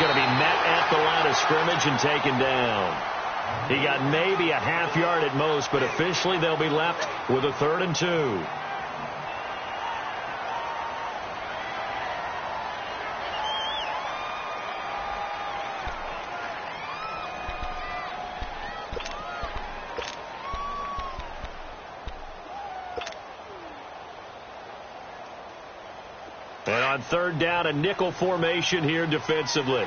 going to be met at the line of scrimmage and taken down. He got maybe a half yard at most, but officially they'll be left with a 3rd and 2. And on 3rd down, a nickel formation here defensively.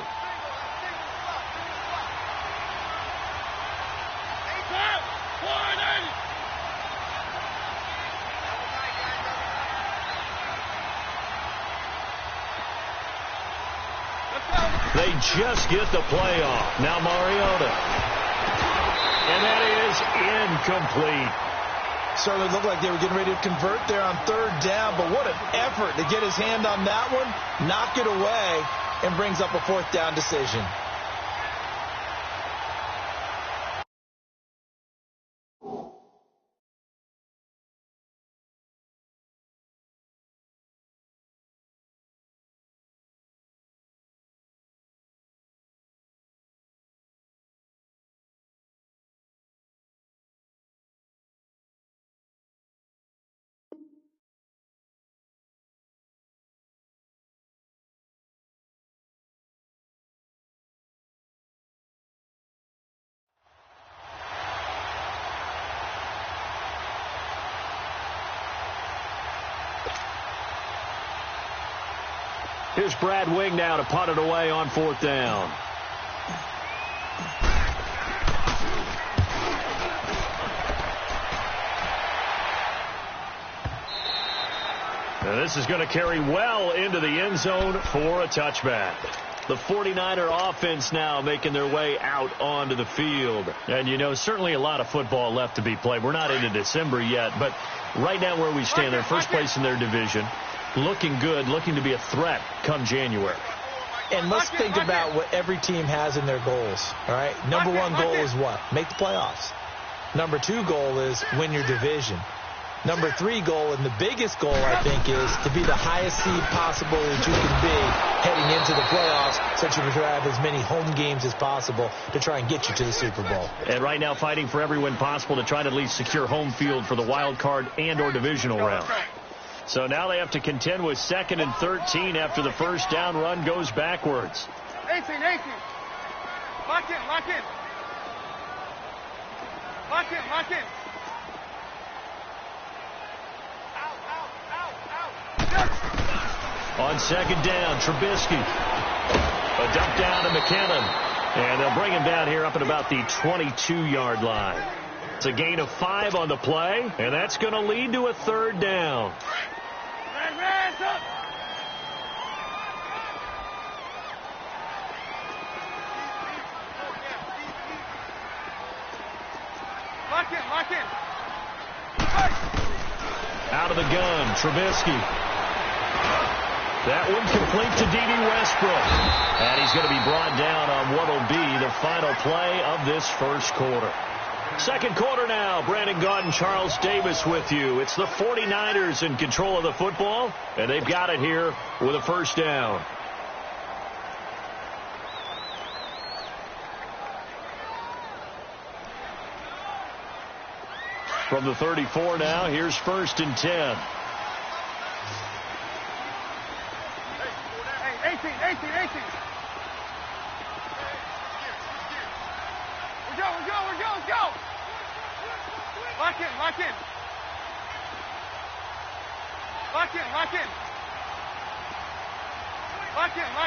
They just get the play off. Now Mariota. And that is incomplete. Certainly looked like they were getting ready to convert there on 3rd down, but what an effort to get his hand on that one, knock it away, and brings up a 4th down decision. Here's Brad Wing now to punt it away on 4th down. Now this is going to carry well into the end zone for a touchback. The 49er offense now making their way out onto the field. And, you know, certainly a lot of football left to be played. We're not into December yet, but right now where we stand, they're first place in their division. Looking good, looking to be a threat come January. And let's think about what every team has in their goals, all right? Number 1 goal is what? Make the playoffs. Number 2 goal is win your division. Number 3 goal, and the biggest goal, I think, is to be the highest seed possible that you can be heading into the playoffs so that you can have as many home games as possible to try and get you to the Super Bowl. And right now fighting for every win possible to try to at least secure home field for the wild card and or divisional round. So now they have to contend with 2nd and 13 after the first down run goes backwards. 18. Lock in. Lock in. Out. On 2nd down, Trubisky. A dump down to McKinnon. And they'll bring him down here up at about the 22-yard line. It's a gain of 5 on the play, and that's going to lead to a 3rd down. Hands up. Lock in. Out of the gun, Trubisky. That one complete to D.D. Westbrook. And he's going to be brought down on what will be the final play of this first quarter. Second quarter now. Brandon Gaudin, Charles Davis with you. It's the 49ers in control of the football, and they've got it here with a first down. From the 34 now, here's 1st and 10. Hey, 18. We're go. Lock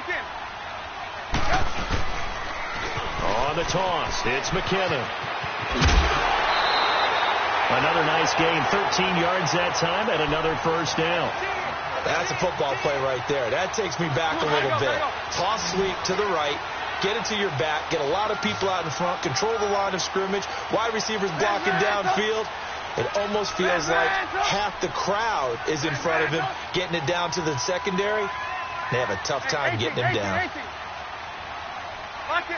in. On the toss, it's McKinnon. Another nice gain, 13 yards that time, and another first down. That's a football play right there. That takes me back a little bit. Toss sweep to the right. Get it to your back. Get a lot of people out in front. Control the line of scrimmage. Wide receivers blocking downfield. It almost feels like half the crowd is in front of him, getting it down to the secondary. They have a tough time getting him down. Lock in.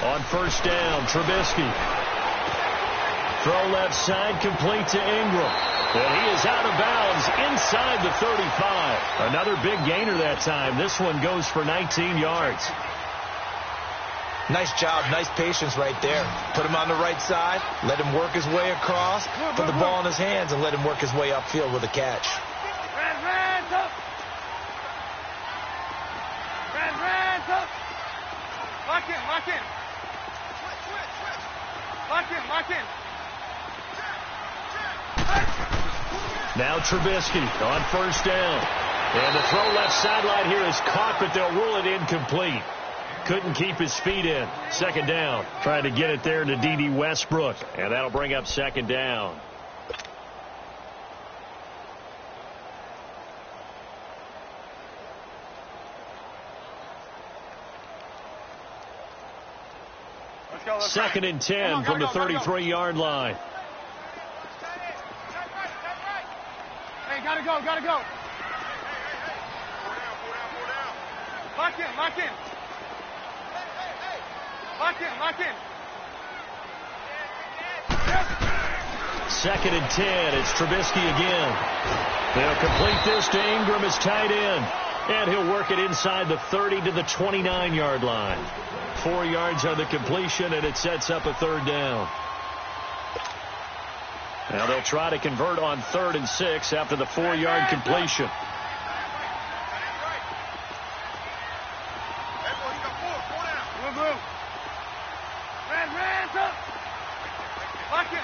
On first down, Trubisky. Throw left side, complete to Ingram. And he is out of bounds inside the 35. Another big gainer that time. This one goes for 19 yards. Nice job, nice patience right there. Put him on the right side, let him work his way across, put the ball in his hands, and let him work his way upfield with a catch. Red up. Red up. Lock in. Lock in. Now Trubisky on first down. And the throw left sideline here is caught, but they'll rule it incomplete. Couldn't keep his feet in. Second down. Trying to get it there to D.D. Westbrook. And that'll bring up second down. Second and 10 from the 33-yard line. Hey, gotta go. Lock in. Lock in. Second and 10. It's Trubisky again. They'll complete this to Ingram as tight end. And he'll work it inside the 30 to the 29-yard line. 4 yards on the completion, and it sets up a third down. Now they'll try to convert on 3rd and 6 after the 4-yard completion. Red up. Lock in.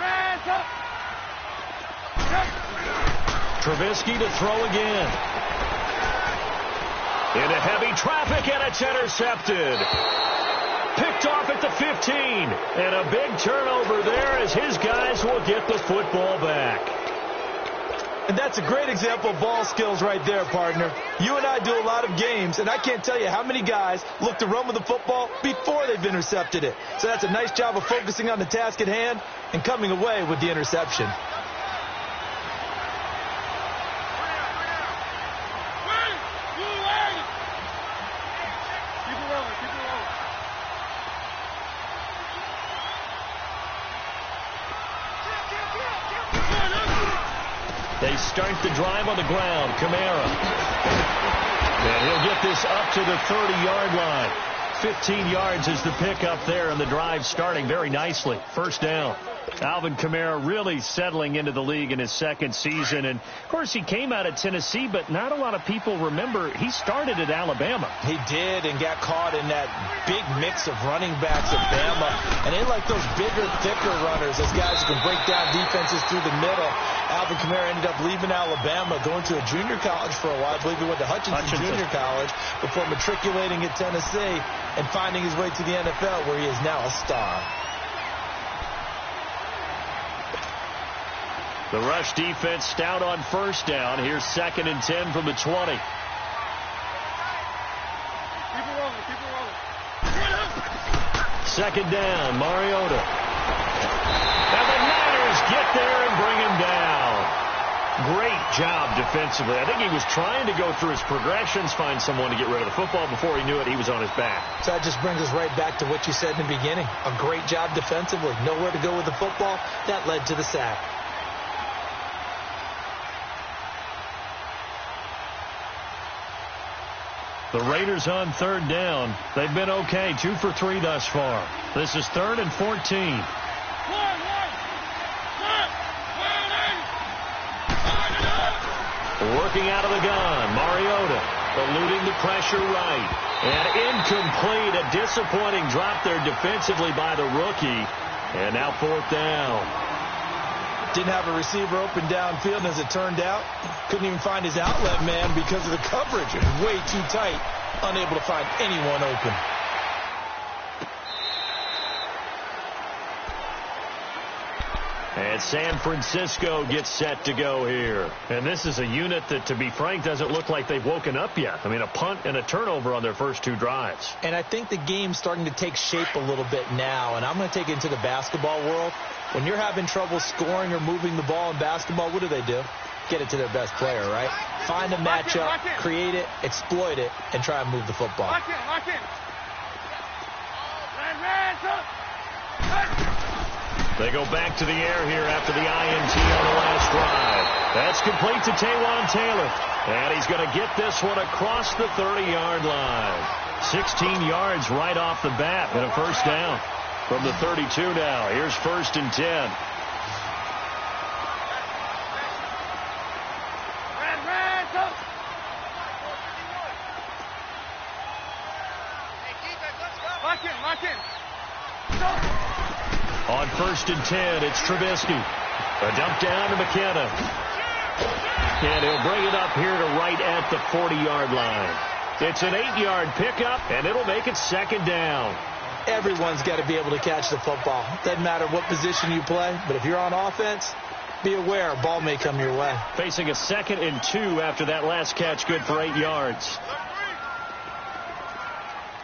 Red up. Trubisky to throw again. Into heavy traffic, and it's intercepted. Picked off at the 15. And a big turnover there as his guys will get the football back. And that's a great example of ball skills right there, partner. You and I do a lot of games, and I can't tell you how many guys look to run with the football before they've intercepted it. So that's a nice job of focusing on the task at hand and coming away with the interception. They start the drive on the ground. Kamara. And he'll get this up to the 30-yard line. 15 yards is the pickup there, and the drive starting very nicely. First down. Alvin Kamara really settling into the league in his second season. And, of course, he came out of Tennessee, but not a lot of people remember he started at Alabama. He did, and got caught in that big mix of running backs at Bama. And they like those bigger, thicker runners, those guys who can break down defenses through the middle. Alvin Kamara ended up leaving Alabama, going to a junior college for a while. I believe he went to Hutchinson Junior College before matriculating at Tennessee and finding his way to the NFL, where he is now a star. The rush defense stout on first down. Here's 2nd and 10 from the 20. Keep it rolling. Second down, Mariota. And the Niners get there and bring him down. Great job defensively. I think he was trying to go through his progressions, find someone to get rid of the football. Before he knew it, he was on his back. So that just brings us right back to what you said in the beginning. A great job defensively. Nowhere to go with the football. That led to the sack. The Raiders on 3rd down. They've been okay. 2 for 3 thus far. This is 3rd and 14. Working out of the gun. Mariota eluding the pressure right. And incomplete. A disappointing drop there defensively by the rookie. And now 4th down. Didn't have a receiver open downfield, and as it turned out, couldn't even find his outlet man because of the coverage. It was way too tight, unable to find anyone open. And San Francisco gets set to go here. And this is a unit that, to be frank, doesn't look like they've woken up yet. I mean, a punt and a turnover on their first 2 drives. And I think the game's starting to take shape a little bit now, and I'm going to take it into the basketball world. When you're having trouble scoring or moving the ball in basketball, what do? get it to their best player, right? Find a matchup, create it, exploit it, and try and move the football. Lock in. They go back to the air here after the INT on the last drive. That's complete to Taywan Taylor. And he's going to get this one across the 30-yard line. 16 yards right off the bat and a first down from the 32 now. Here's 1st and 10. Lock in. On 1st and 10, it's Trubisky. A dump down to McKenna. And he'll bring it up here to right at the 40-yard line. It's an 8-yard pickup, and it'll make it 2nd down. Everyone's got to be able to catch the football. Doesn't matter what position you play, but if you're on offense, be aware a ball may come your way. Facing a 2nd and 2 after that last catch, good for 8 yards.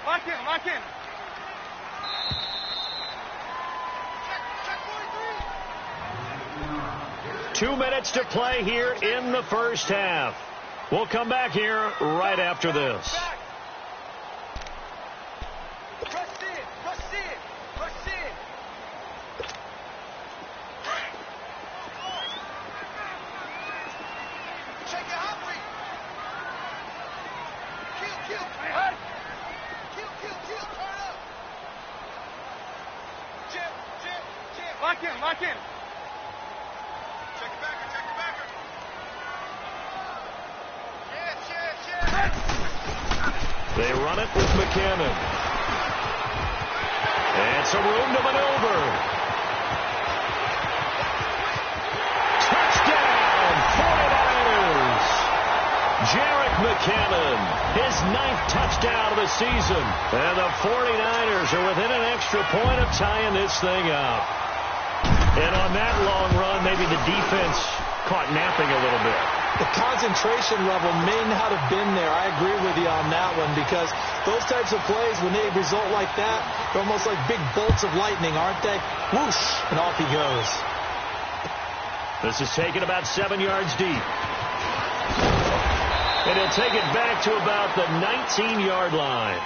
Lock in. 2 minutes to play here in the first half. We'll come back here right after this. Lock in. They run it with McCammon. And some room to maneuver. Touchdown, 49ers. Jarek McCammon, his 9th touchdown of the season. And the 49ers are within an extra point of tying this thing up. And on that long run, maybe the defense caught napping a little bit. The concentration level may not have been there. I agree with you on that one, because those types of plays, when they result like that, they're almost like big bolts of lightning, aren't they? Whoosh, and off he goes. This is taken about 7 yards deep. And he'll take it back to about the 19-yard line.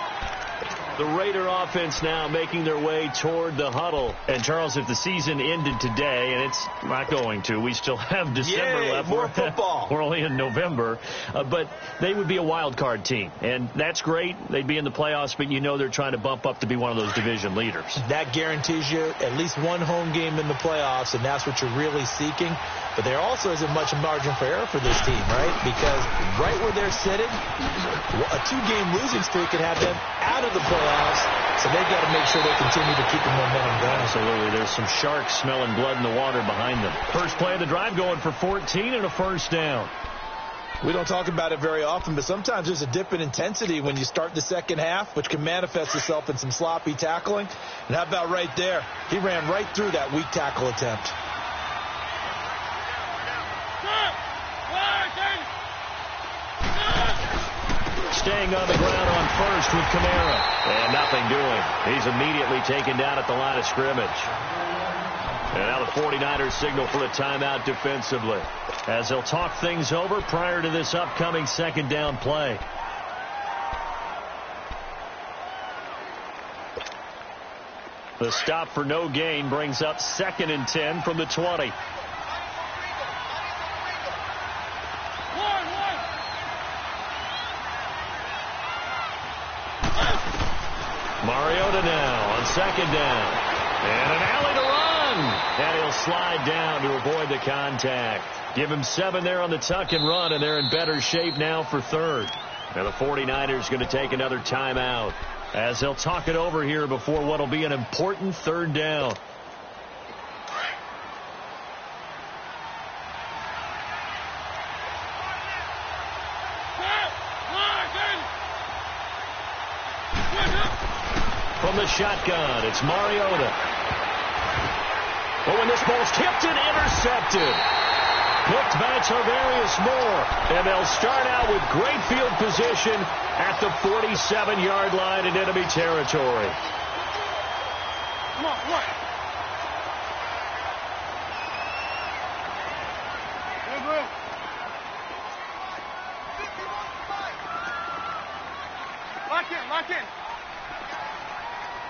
The Raider offense now making their way toward the huddle. And, Charles, if the season ended today, and it's not going to, we still have December left. More football. We're only in November. But they would be a wild card team. And that's great. They'd be in the playoffs, but you know they're trying to bump up to be one of those division leaders. That guarantees you at least one home game in the playoffs, and that's what you're really seeking. But there also isn't much margin for error for this team, right? Because right where they're sitting, a 2-game losing streak could have them out of the playoffs, so they've got to make sure they continue to keep the momentum going. Absolutely. There's some sharks smelling blood in the water behind them. First play of the drive going for 14 and a first down. We don't talk about it very often, but sometimes there's a dip in intensity when you start the second half, which can manifest itself in some sloppy tackling. And how about right there? He ran right through that weak tackle attempt. Staying on the ground on first with Kamara. And nothing doing. He's immediately taken down at the line of scrimmage. And now the 49ers signal for a timeout defensively, as they'll talk things over prior to this upcoming second down play. The stop for no gain brings up 2nd and 10 from the 20. Mariota now on second down. And an alley to run. And he'll slide down to avoid the contact. Give him 7 there on the tuck and run, and they're in better shape now for third. Now the 49ers going to take another timeout, as they'll talk it over here before what will be an important third down. From the shotgun, it's Mariota. But when this ball's tipped and intercepted, picked by Tarvarius Moore. And they'll start out with great field position at the 47-yard line in enemy territory. Come on, come on. Good move. Lock in.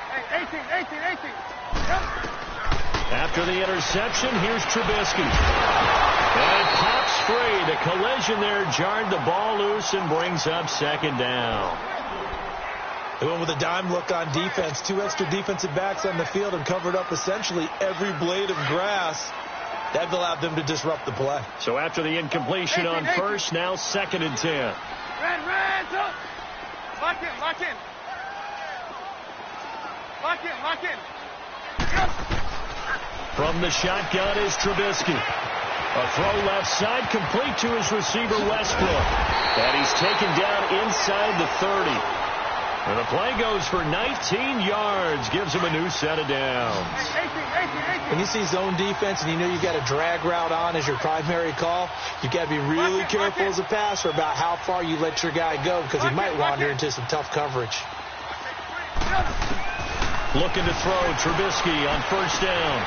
Hey, 18. Yep. After the interception, here's Trubisky. And it pops free. The collision there jarred the ball loose and brings up second down. They went with a dime look on defense. 2 extra defensive backs on the field and covered up essentially every blade of grass. That allowed them to disrupt the play. So after the incompletion on first, now 2nd and 10. Red, up. Lock in. Yep. From the shotgun is Trubisky. A throw left side, complete to his receiver, Westbrook. And he's taken down inside the 30. And the play goes for 19 yards, gives him a new set of downs. 18. When you see zone defense and you know you got a drag route on as your primary call, you got to be really careful as a passer about how far you let your guy go because he might wander into some tough coverage. Looking to throw, Trubisky on first down.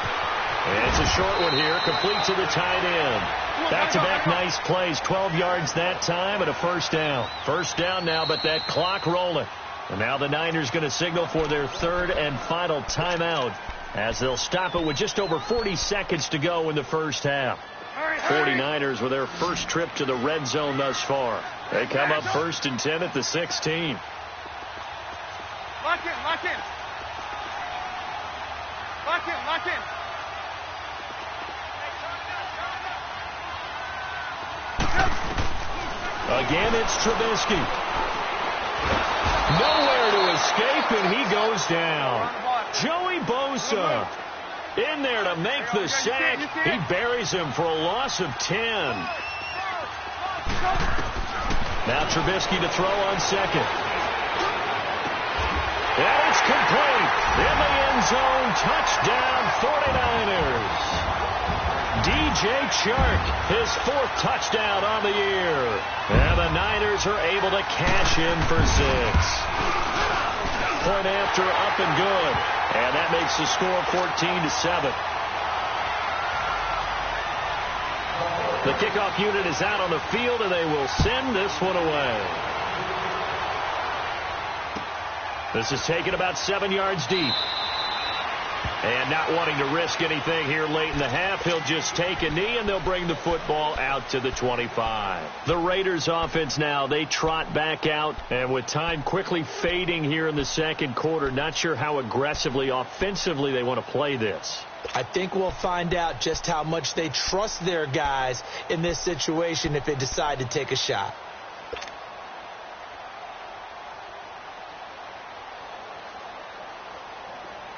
And it's a short one here, complete to the tight end. Back-to-back nice plays, 12 yards that time and a first down. First down now, but that clock rolling. And now the Niners going to signal for their 3rd and final timeout as they'll stop it with just over 40 seconds to go in the first half. 49ers with their first trip to the red zone thus far. They come up 1st and 10 at the 16. Lock in. Again, it's Trubisky. Nowhere to escape, and he goes down. Joey Bosa in there to make the sack. He buries him for a loss of 10. Now Trubisky to throw on second. And it's complete. In the end zone, touchdown 49ers. DJ Chark, his 4th touchdown on the year. And the Niners are able to cash in for 6. Point after, up and good. And that makes the score 14-7. The kickoff unit is out on the field, and they will send this one away. This is taken about 7 yards deep. And not wanting to risk anything here late in the half, he'll just take a knee, and they'll bring the football out to the 25. The Raiders offense now, they trot back out, and with time quickly fading here in the second quarter, not sure how aggressively, offensively they want to play this. I think we'll find out just how much they trust their guys in this situation if they decide to take a shot.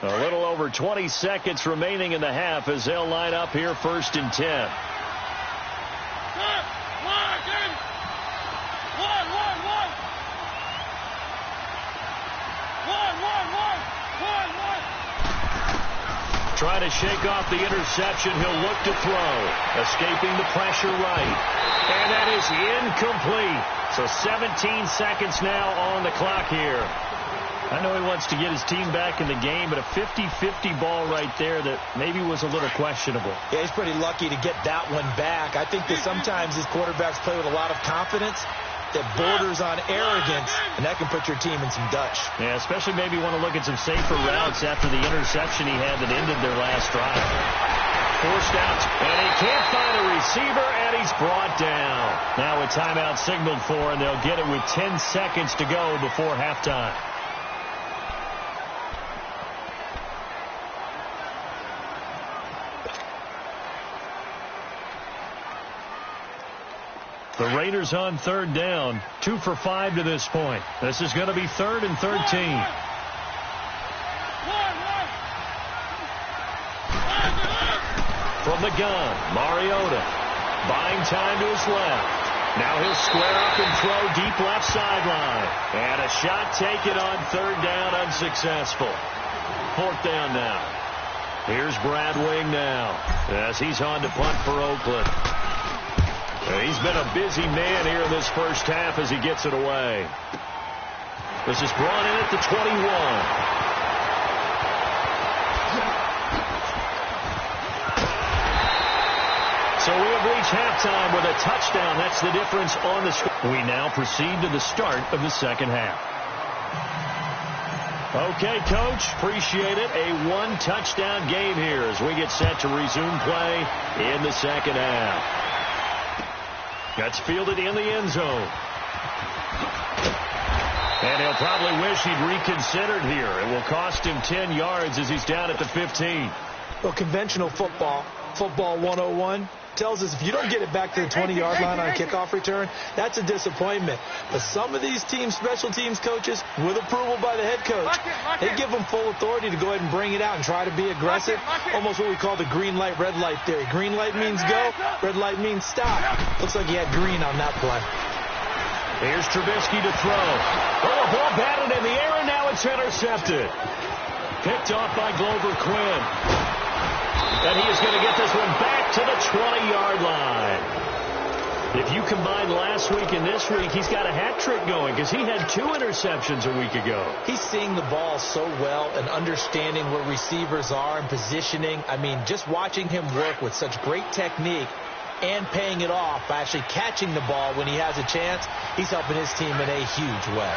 A little over 20 seconds remaining in the half as they'll line up here 1st and 10. Trying to shake off the interception. He'll look to throw. Escaping the pressure right. And that is incomplete. So 17 seconds now on the clock here. I know he wants to get his team back in the game, but a 50-50 ball right there that maybe was a little questionable. Yeah, he's pretty lucky to get that one back. I think that sometimes these quarterbacks play with a lot of confidence that borders on arrogance, and that can put your team in some Dutch. Yeah, especially maybe want to look at some safer routes after the interception he had that ended their last drive. Forced out, and he can't find a receiver, and he's brought down. Now a timeout signaled for, and they'll get it with 10 seconds to go before halftime. The Raiders on 3rd down, 2 for 5 to this point. This is going to be 3rd and 13. From the gun, Mariota, buying time to his left. Now he'll square up and throw deep left sideline. And a shot taken on 3rd down, unsuccessful. 4th down now. Here's Brad Wing now as he's on to punt for Oakland. He's been a busy man here in this first half as he gets it away. This is brought in at the 21. So we have reached halftime with a touchdown. That's the difference on the score. We now proceed to the start of the second half. Okay, Coach, appreciate it. A one-touchdown game here as we get set to resume play in the second half. That's fielded in the end zone. And he'll probably wish he'd reconsidered here. It will cost him 10 yards as he's down at the 15. Well, conventional football 101, tells us if you don't get it back to the 20-yard line on a kickoff return, that's a disappointment. But some of these teams, special teams coaches, with approval by the head coach, they give them full authority to go ahead and bring it out and try to be aggressive, almost what we call the green light, red light theory. Green light means go, red light means stop. Looks like he had green on that play. Here's Trubisky to throw. Oh, the ball batted in the air, and now it's intercepted. Picked off by Glover Quinn. And he is going to get this one back to the 20-yard line. If you combine last week and this week, he's got a hat trick going because he had 2 interceptions a week ago. He's seeing the ball so well and understanding where receivers are and positioning. I mean, just watching him work with such great technique and paying it off by actually catching the ball when he has a chance, he's helping his team in a huge way.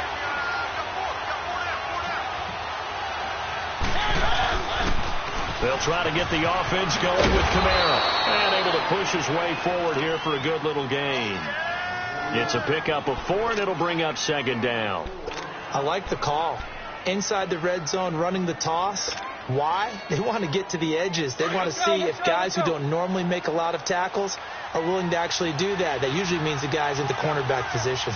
They'll try to get the offense going with Kamara. And able to push his way forward here for a good little gain. It's a pickup of 4, and it'll bring up second down. I like the call. Inside the red zone, running the toss. Why? They want to get to the edges. They want to see if guys who don't normally make a lot of tackles are willing to actually do that. That usually means the guy's in the cornerback position.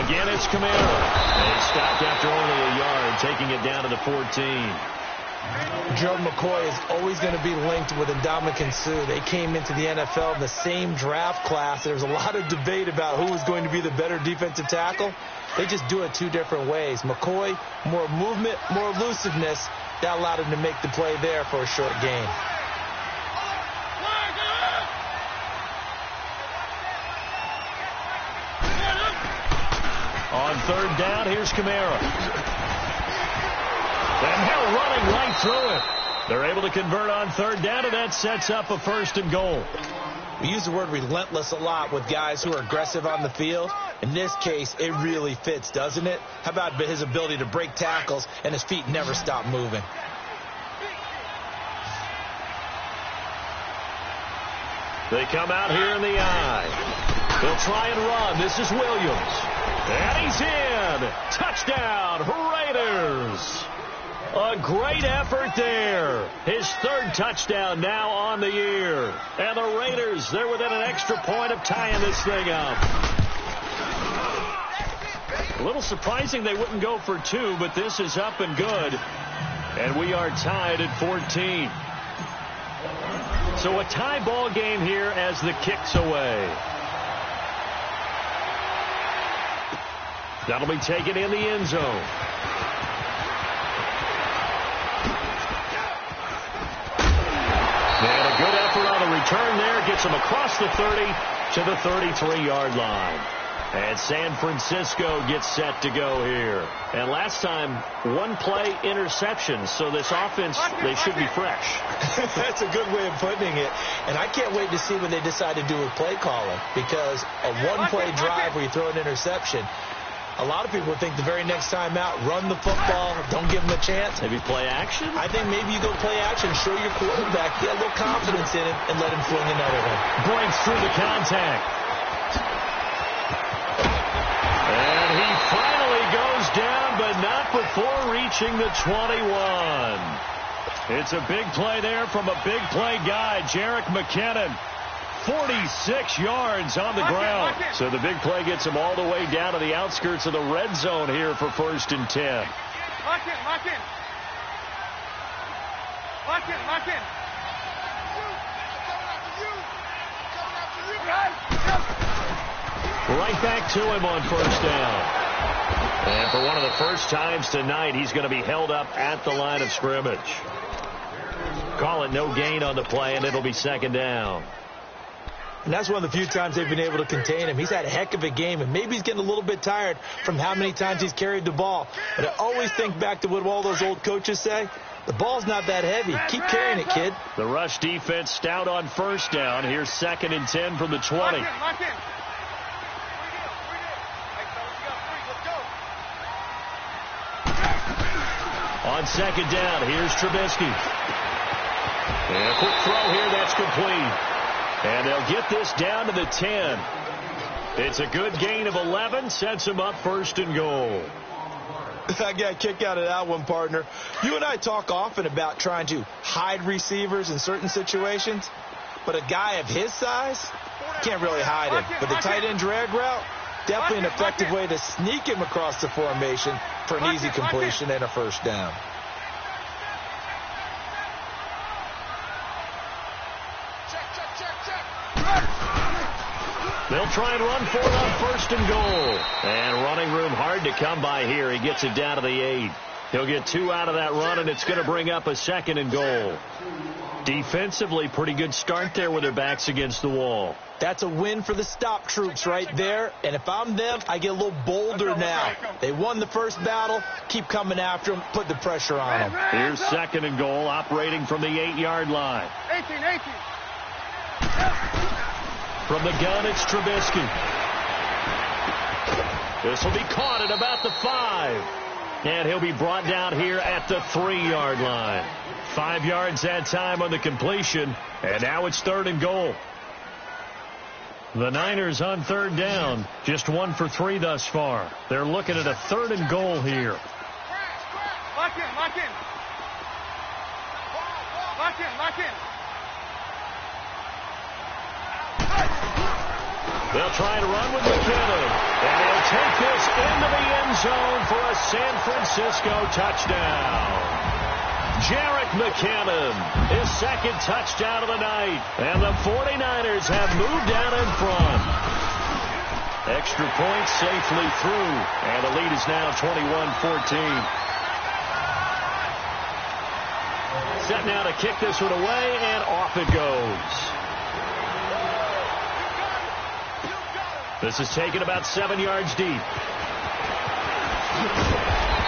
Again, it's Kamara. And he stopped after only a yard, taking it down to the 14. Gerald McCoy is always going to be linked with Ndamukong Suh. They came into the NFL in the same draft class. There was a lot of debate about who was going to be the better defensive tackle. They just do it 2 different ways. McCoy, more movement, more elusiveness. That allowed him to make the play there for a short gain. On third down, here's Kamara. And now running right through it. They're able to convert on third down, and that sets up a 1st and goal. We use the word relentless a lot with guys who are aggressive on the field. In this case, it really fits, doesn't it? How about his ability to break tackles and his feet never stop moving? They come out here in the eye. They'll try and run. This is Williams. And he's in. Touchdown, Raiders. A great effort there. His 3rd touchdown now on the year. And the Raiders, they're within an extra point of tying this thing up. A little surprising they wouldn't go for 2, but this is up and good. And we are tied at 14. So a tie ball game here as the kick's away. That'll be taken in the end zone. And a good effort on the return there. Gets him across the 30 to the 33-yard line. And San Francisco gets set to go here. And last time, 1-play interception. So this offense, they should be fresh. That's a good way of putting it. And I can't wait to see what they decide to do with play calling. Because a 1-play drive where you throw an interception, a lot of people think the very next time out, run the football, don't give them a chance. Maybe play action? I think maybe you go play action, show your quarterback, get a little confidence in it, and let him fling another one. Breaks through the contact. And he finally goes down, but not before reaching the 21. It's a big play there from a big play guy, Jerick McKinnon. 46 yards on the ground. So the big play gets him all the way down to the outskirts of the red zone here for 1st and 10. Lock in, lock in. Lock in, lock in. Right back to him on 1st down. And for one of the first times tonight, he's going to be held up at the line of scrimmage. Call it no gain on the play, and it'll be 2nd down. And that's one of the few times they've been able to contain him. He's had a heck of a game, and maybe he's getting a little bit tired from how many times he's carried the ball. But I always think back to what all those old coaches say. The ball's not that heavy. Keep carrying it, kid. The rush defense stout on 1st down. Here's 2nd and 10 from the 20. Lock in, lock in. On second down, here's Trubisky. And a quick throw here, that's complete. And they'll get this down to the 10. It's a good gain of 11, sets them up first and goal. I got a kick out of that one, partner. You and I talk often about trying to hide receivers in certain situations, but a guy of his size can't really hide him. But the tight end drag route, definitely an effective way to sneak him across the formation for an easy completion and a first down. They'll try and run for it on first and goal. And running room hard to come by here. He gets it down to the 8. He'll get 2 out of that run, and it's going to bring up a second and goal. Defensively, pretty good start there with their backs against the wall. That's a win for the stop troops right there. And if I'm them, I get a little bolder now. They won the first battle. Keep coming after them. Put the pressure on them. Here's second and goal, operating from the 8-yard line. 18. From the gun, it's Trubisky. This will be caught at about the 5. And he'll be brought down here at the 3-yard line. 5 yards that time on the completion. And now it's third and goal. The Niners on third down. Just 1 for 3 thus far. They're looking at a third and goal here. Lock in. They'll try to run with McKinnon. And he'll take this into the end zone for a San Francisco touchdown. Jerick McKinnon, his second touchdown of the night. And the 49ers have moved down in front. Extra point safely through. And the lead is now 21-14. Set now to kick this one away, and off it goes. This is taken about 7 yards deep.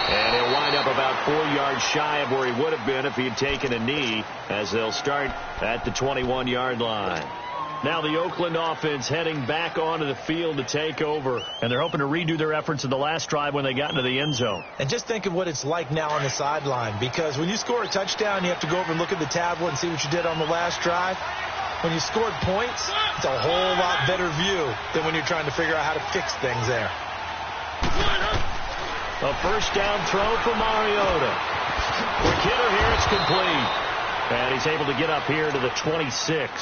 And he'll wind up about 4 yards shy of where he would have been if he had taken a knee, as they'll start at the 21-yard line. Now the Oakland offense heading back onto the field to take over. And they're hoping to redo their efforts in the last drive when they got into the end zone. And just think of what it's like now on the sideline, because when you score a touchdown, you have to go over and look at the tablet and see what you did on the last drive. When you scored points, it's a whole lot better view than when you're trying to figure out how to fix things there. A first down throw for Mariota. Quick hitter here, it's complete. And he's able to get up here to the 26.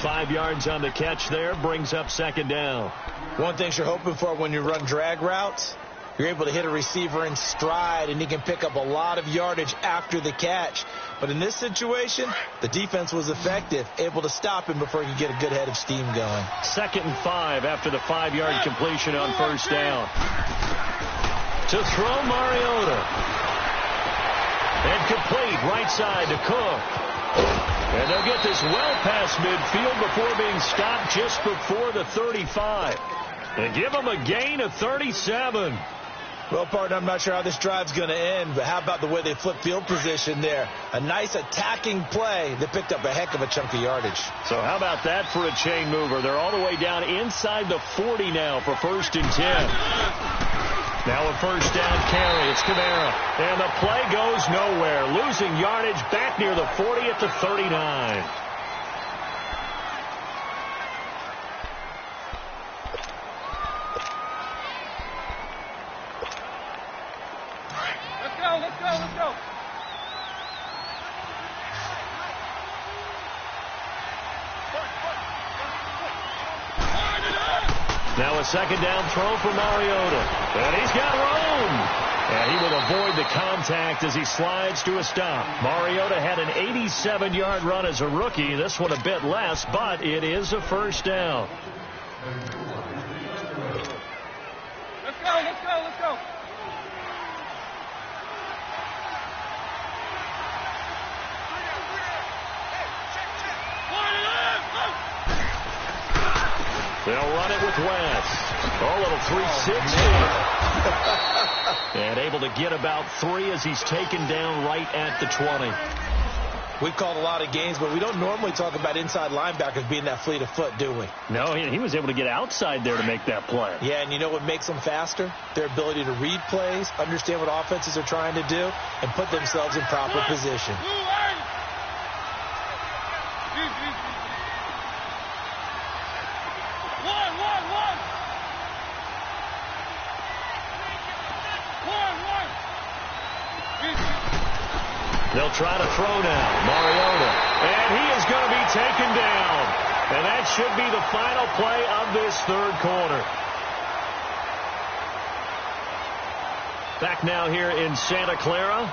5 yards on the catch there, brings up second down. One thing you're hoping for when you run drag routes, you're able to hit a receiver in stride, and he can pick up a lot of yardage after the catch. But in this situation, the defense was effective, able to stop him before he could get a good head of steam going. 2nd and 5 after the 5-yard completion on first down. To throw Mariota. And complete right side to Cook. And they'll get this well past midfield before being stopped just before the 35. And give them a gain of 37. Well, partner, I'm not sure how this drive's going to end, but how about the way they flip field position there? A nice attacking play that picked up a heck of a chunk of yardage. So how about that for a chain mover? They're all the way down inside the 40 now for 1st and 10. Now a first down carry. It's Kamara. And the play goes nowhere. Losing yardage back near the 40 at the 39. Let's go. Now a second down throw for Mariota. And he's got room. And he will avoid the contact as he slides to a stop. Mariota had an 87-yard run as a rookie. This one a bit less, but it is a first down. Let's go. They'll run it with West. A little 360. And able to get about 3 as he's taken down right at the 20. We've called a lot of games, but we don't normally talk about inside linebackers being that fleet of foot, do we? No, he was able to get outside there to make that play. Yeah, and you know what makes them faster? Their ability to read plays, understand what offenses are trying to do, and put themselves in proper position. They'll try to throw now. Mariota. And he is going to be taken down. And that should be the final play of this third quarter. Back now here in Santa Clara.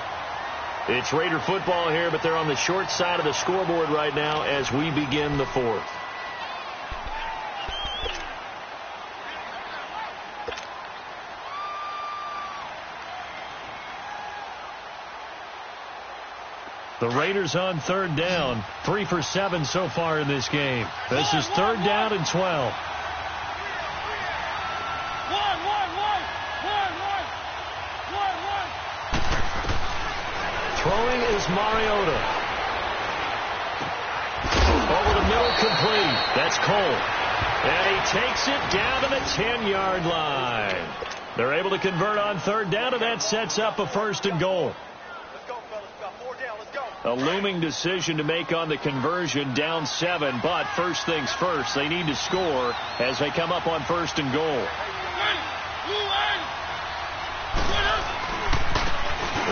It's Raider football here, but they're on the short side of the scoreboard right now as we begin the fourth. The Raiders on third down. 3 for 7 so far in this game. This is third down and 12. Throwing is Mariota. Over the middle, complete. That's Cole. And he takes it down to the 10-yard line. They're able to convert on third down, and that sets up a first and goal. A looming decision to make on the conversion, down 7, but first things first, they need to score as they come up on first and goal.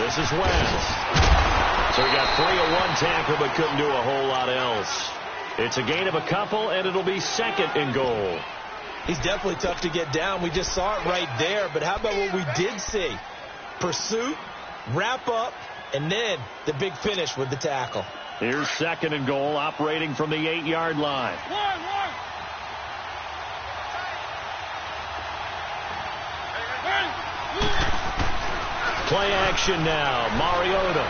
This is West. So he got 3 of 1 tackle, but couldn't do a whole lot else. It's a gain of a couple, and it'll be second and goal. He's definitely tough to get down. We just saw it right there, but how about what we did see? Pursuit, wrap up, and then the big finish with the tackle. Here's second and goal, operating from the 8-yard line. Play action now. Mariota.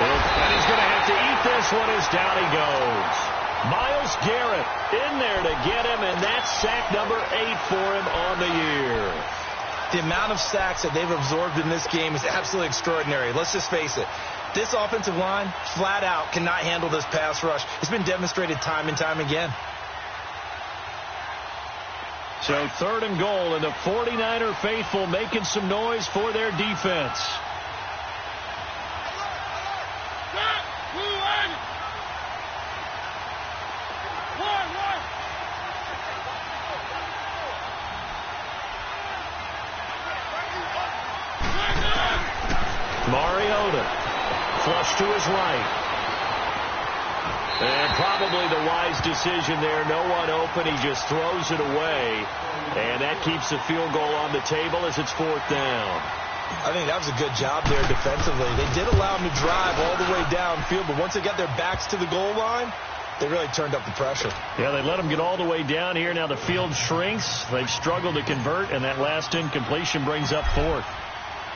And he's going to have to eat this one as down he goes. Myles Garrett in there to get him, and that's sack number 8 for him on the year. The amount of sacks that they've absorbed in this game is absolutely extraordinary. Let's just face it. This offensive line, flat out, cannot handle this pass rush. It's been demonstrated time and time again. So third and goal, and the 49er faithful making some noise for their defense. Mariota, flush to his right. And probably the wise decision there. No one open. He just throws it away. And that keeps the field goal on the table as it's fourth down. I think that was a good job there defensively. They did allow him to drive all the way downfield, but once they got their backs to the goal line, they really turned up the pressure. Yeah, they let him get all the way down here. Now the field shrinks. They've struggled to convert, and that last incompletion brings up fourth.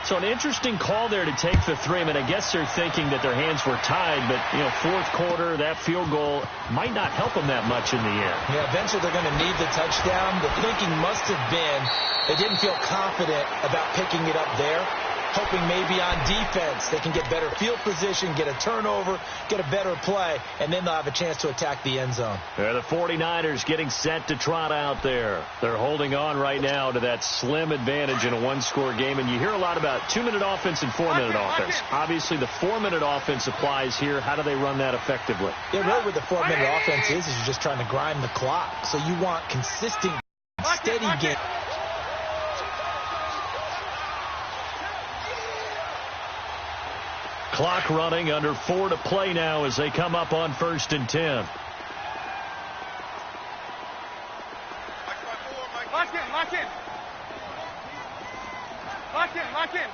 So an interesting call there to take the 3. I mean, I guess they're thinking that their hands were tied, but, you know, fourth quarter, that field goal might not help them that much in the end. Yeah, eventually they're going to need the touchdown. The thinking must have been they didn't feel confident about picking it up there, hoping maybe on defense they can get better field position, get a turnover, get a better play, and then they'll have a chance to attack the end zone. Yeah, the 49ers getting set to trot out there. They're holding on right now to that slim advantage in a one-score game, and you hear a lot about 2-minute offense and 4-minute offense. Obviously, the 4-minute offense applies here. How do they run that effectively? Yeah, really what the 4-minute offense is you're just trying to grind the clock. So you want consistent, steady game. Clock running, under 4 to play now as they come up on first and 10. Lock in, lock in. Lock in, lock in.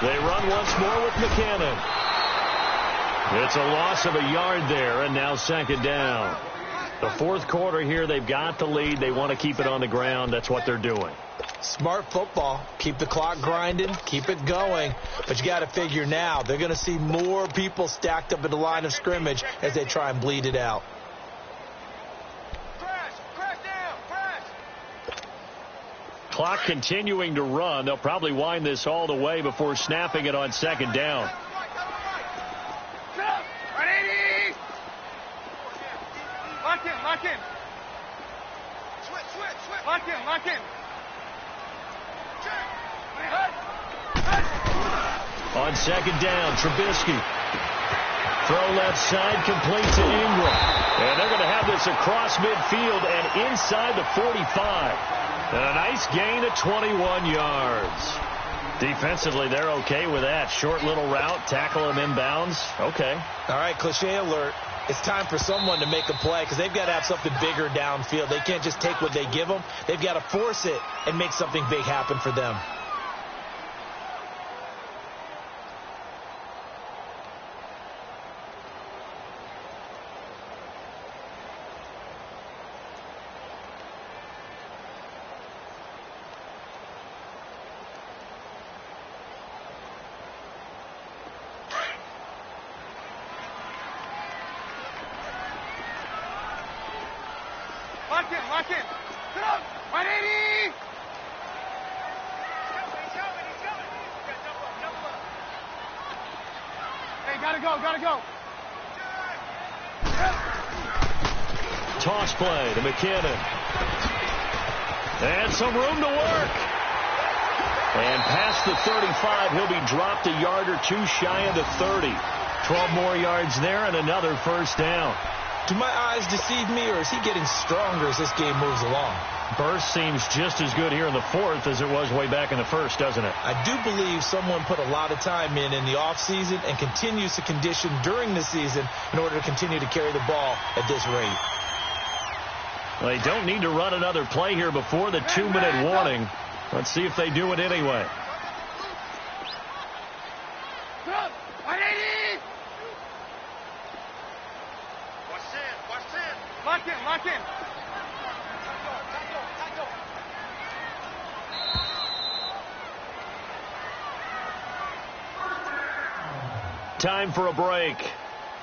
They run once more with McKinnon. It's a loss of a yard there, and now second down. The fourth quarter here, they've got the lead. They want to keep it on the ground. That's what they're doing. Smart football. Keep the clock grinding. Keep it going. But you got to figure now they're going to see more people stacked up at the line of scrimmage as they try and bleed it out. Crash down, crash. Clock continuing to run. They'll probably wind this all the way before snapping it on second down. Lock in, lock in. Switch. Lock in. On second down, Trubisky. Throw left side, complete to Ingram. And they're going to have this across midfield and inside the 45. And a nice gain of 21 yards. Defensively, they're okay with that. Short little route, tackle him inbounds. Okay. All right, cliche alert. It's time for someone to make a play because they've got to have something bigger downfield. They can't just take what they give them. They've got to force it and make something big happen for them. Lock in. Sit up. 180. Hey, gotta go. Toss play to McKinnon. And some room to work. And past the 35, he'll be dropped a yard or two shy of the 30. 12 more yards there and another first down. Do my eyes deceive me, or is he getting stronger as this game moves along? Burst seems just as good here in the fourth as it was way back in the first, doesn't it? I do believe someone put a lot of time in the offseason and continues to condition during the season in order to continue to carry the ball at this rate. They don't need to run another play here before the 2-minute warning. Let's see if they do it anyway. Lock in. Time for a break.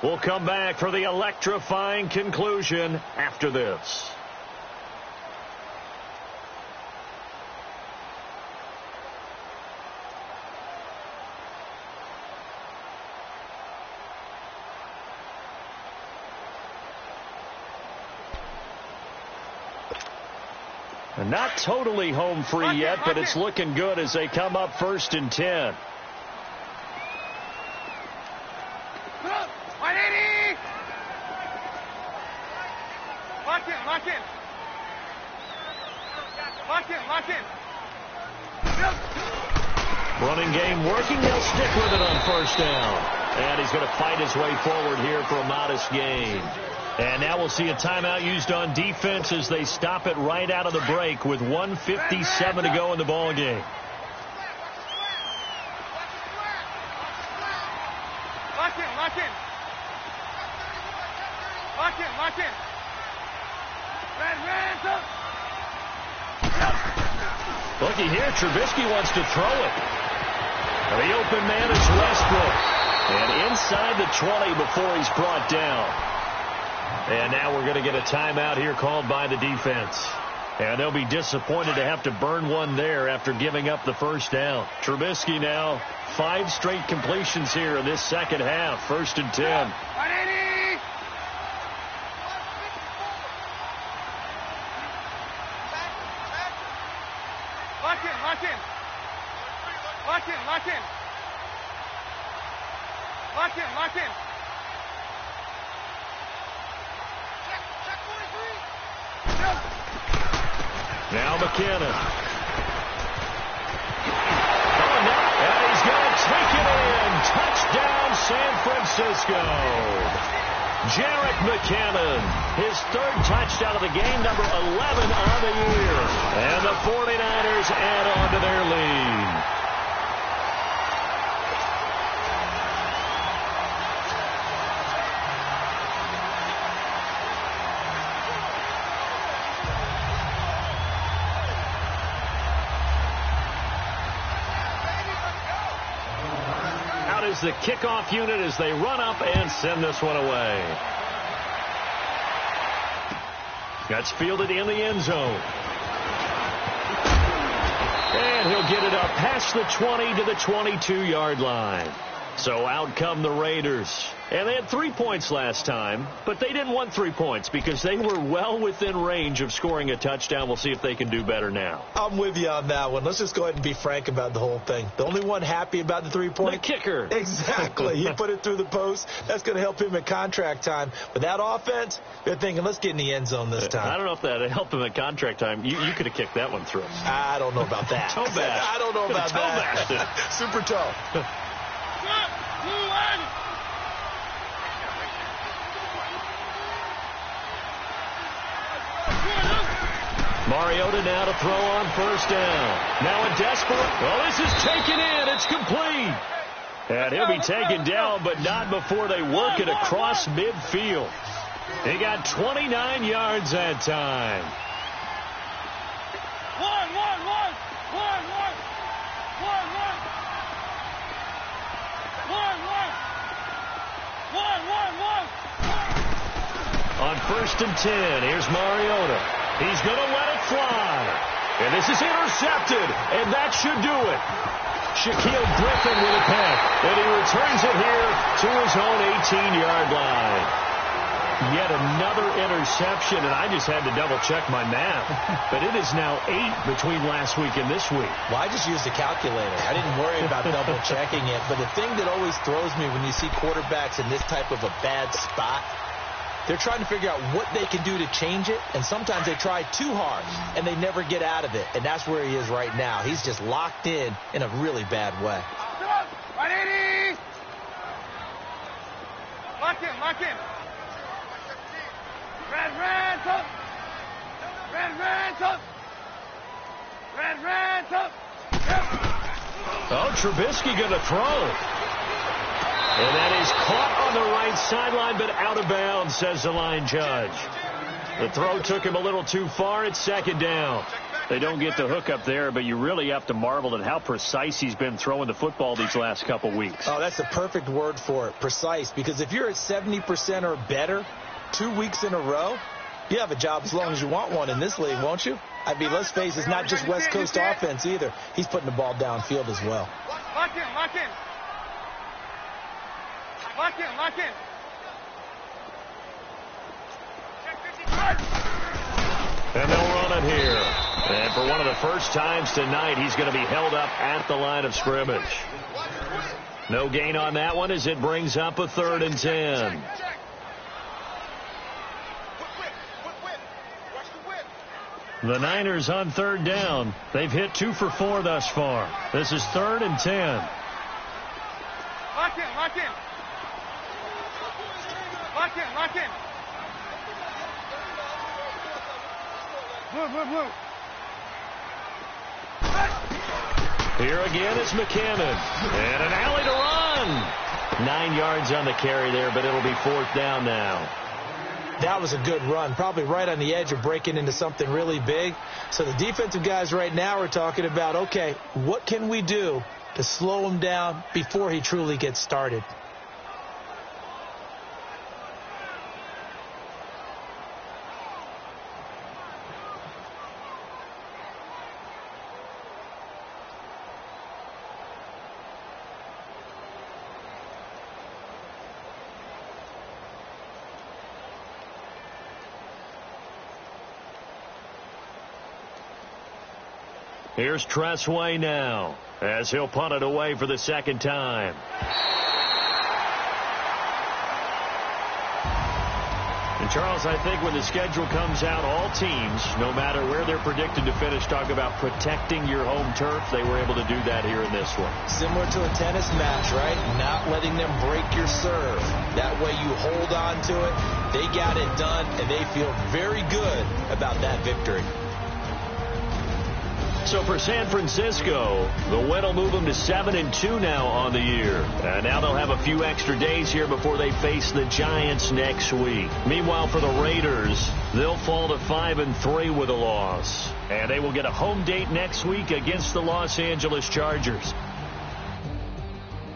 We'll come back for the electrifying conclusion after this. Not totally home free yet, but it's looking good as they come up 1st and 10. 180. Lock in. Running game working. They'll stick with it on 1st down. And he's going to fight his way forward here for a modest gain. And now we'll see a timeout used on defense as they stop it right out of the break with 1:57 to go in the ball game. Lock in. Red, up. Looky here, Trubisky wants to throw it. The open man is Westbrook. And inside the 20 before he's brought down. And now we're going to get a timeout here called by the defense. And they'll be disappointed to have to burn one there after giving up the 1st down. Trubisky now 5 straight completions here in this second half. 1st and 10. 180. Lock in. Now McKinnon. And he's going to take it in. Touchdown, San Francisco. Jerick McKinnon, his 3rd touchdown of the game, number 11 on the year. And the 49ers add on to their lead. Is the kickoff unit as they run up and send this one away. That's fielded in the end zone. And he'll get it up past the 20 to the 22-yard line. So out come the Raiders. And they had 3 points last time, but they didn't want 3 points because they were well within range of scoring a touchdown. We'll see if they can do better now. I'm with you on that one. Let's just go ahead and be frank about the whole thing. The only one happy about the 3-point? The kicker. Exactly. He put it through the post. That's going to help him at contract time. With that offense, they're thinking, let's get in the end zone this time. I don't know if that helped him at contract time. You could have kicked that one through. I don't know about that. Toe bash. I don't know about toe that. bashed it. Super toe. Mariota now to throw on first down. Now a desperate. Well, this is taken in. It's complete. And he'll be taken down, but not before they work it across midfield. He got 29 yards that time. On first and 10, here's Mariota. He's going to let it fly. And this is intercepted, and that should do it. Shaquille Griffin with a pick, and he returns it here to his own 18-yard line. Yet another interception, and I just had to double-check my math. But it is now 8 between last week and this week. Well, I just used a calculator. I didn't worry about double-checking it. But the thing that always throws me when you see quarterbacks in this type of a bad spot, they're trying to figure out what they can do to change it, and sometimes they try too hard, and they never get out of it. And that's where he is right now. He's just locked in a really bad way. Right, 80! Lock in, lock in. Red, top. Red, top. Red, top. Oh, Trubisky going to throw. And that is caught on the right sideline, but out of bounds, says the line judge. The throw took him a little too far. It's second down. They don't get the hook up there, but you really have to marvel at how precise he's been throwing the football these last couple weeks. Oh, that's the perfect word for it, precise. Because if you're at 70% or better 2 weeks in a row, you have a job as long as you want one in this league, won't you? I mean, let's face it, it's not just West Coast offense either. He's putting the ball downfield as well. Lock in, lock in. Lock in, lock in. And they'll run it here. And for one of the first times tonight, he's going to be held up at the line of scrimmage. No gain on that one as it brings up a 3rd and 10. The Niners on 3rd down. They've hit 2 for 4 thus far. This is 3rd and 10. Lock in, lock in. Lock in, lock in. Blue. Here again is McKinnon. And an alley to run. 9 yards on the carry there, but it'll be 4th down now. That was a good run, probably right on the edge of breaking into something really big. So the defensive guys right now are talking about, okay, what can we do to slow him down before he truly gets started? Here's Tressway now as he'll punt it away for the 2nd time. And, Charles, I think when the schedule comes out, all teams, no matter where they're predicted to finish, talk about protecting your home turf. They were able to do that here in this one. Similar to a tennis match, right? Not letting them break your serve. That way you hold on to it. They got it done, and they feel very good about that victory. So for San Francisco, the win will move them to 7-2 now on the year. And now they'll have a few extra days here before they face the Giants next week. Meanwhile, for the Raiders, they'll fall to 5-3 with a loss. And they will get a home date next week against the Los Angeles Chargers.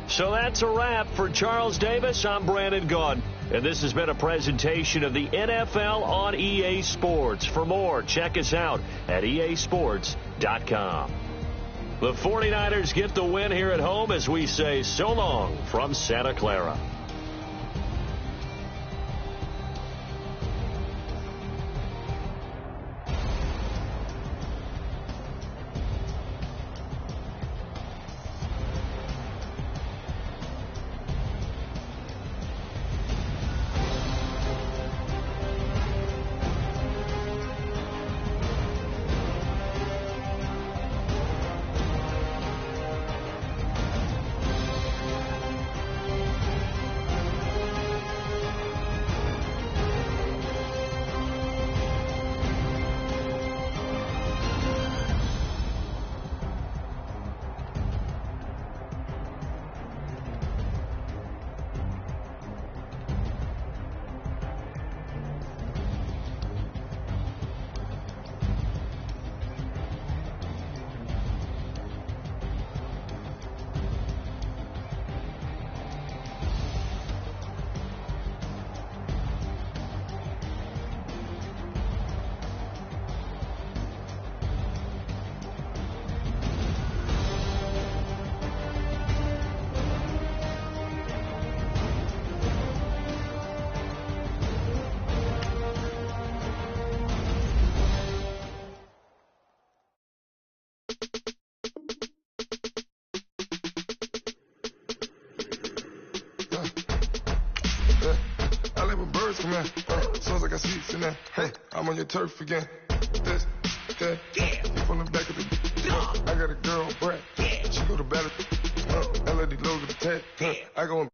So that's a wrap for Charles Davis. I'm Brandon Gaudin. And this has been a presentation of the NFL on EA Sports. For more, check us out at easports.com. The 49ers get the win here at home as we say so long from Santa Clara. As soon as I got seats in there, hey, I'm on your turf again. This, that, yeah. From the back of the, I got a girl, Brett. Yeah. She go to battle, LED logo to tag. I go